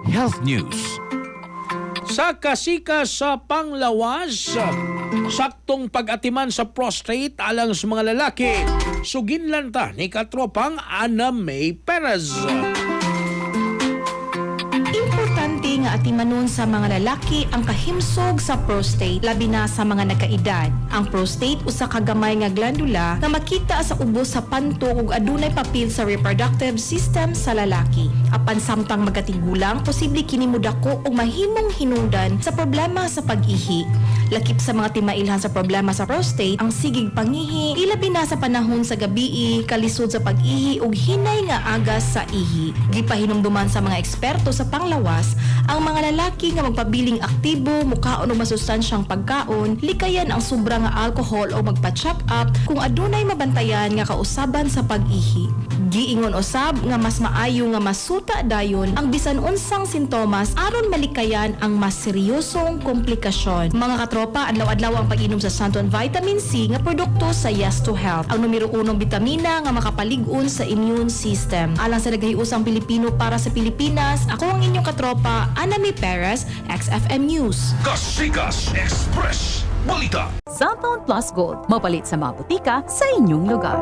Health News. Sa kasikas sa panglawas, saktong pag-atiman sa prostate alang sa mga lalaki, suginlan ta ni katropang Ana May Perez. Importante nga atimanon sa mga lalaki ang kahimsog sa prostate, labi na sa mga nagkaedad. Ang prostate usa ka gamay nga glandula nga makita sa ubos sa panto ug adunay papel sa reproductive system sa lalaki. Apan samtang magatigulang, posible kini modako og mahimong hinungdan sa problema sa pag-ihi. Lakip sa mga timailhan sa problema sa prostate, ang sigig pangihi, ilabi na sa panahon sa gabii, kalisod sa pag-ihi ug hinay nga agas sa ihi. Gipahinumduman sa mga eksperto sa panglawas, ang mga lalaki nga magpabiling aktibo, mukaon og masustansyang pagkaon, likayan ang sobra nga alcohol o magpa-check up kung adunay mabantayan nga kausaban sa pag-ihi. Giingon usab nga mas maayo nga masuta dayon ang bisan unsang sintomas aron malikayan ang mas seryosong komplikasyon. Mga katropa, adlaw-adlaw ang pag-inom sa Santon Vitamin C nga produkto sa Yes to Health, ang numero 1 bitamina nga makapalig-on sa immune system. Alang sa naghiusang Pilipino para sa Pilipinas, ako ang inyong katropa, Ana May Perez, XFM News. Kasikas Express Balita. Cellphone Plus Gold, mapalit sa mga butika sa inyong lugar.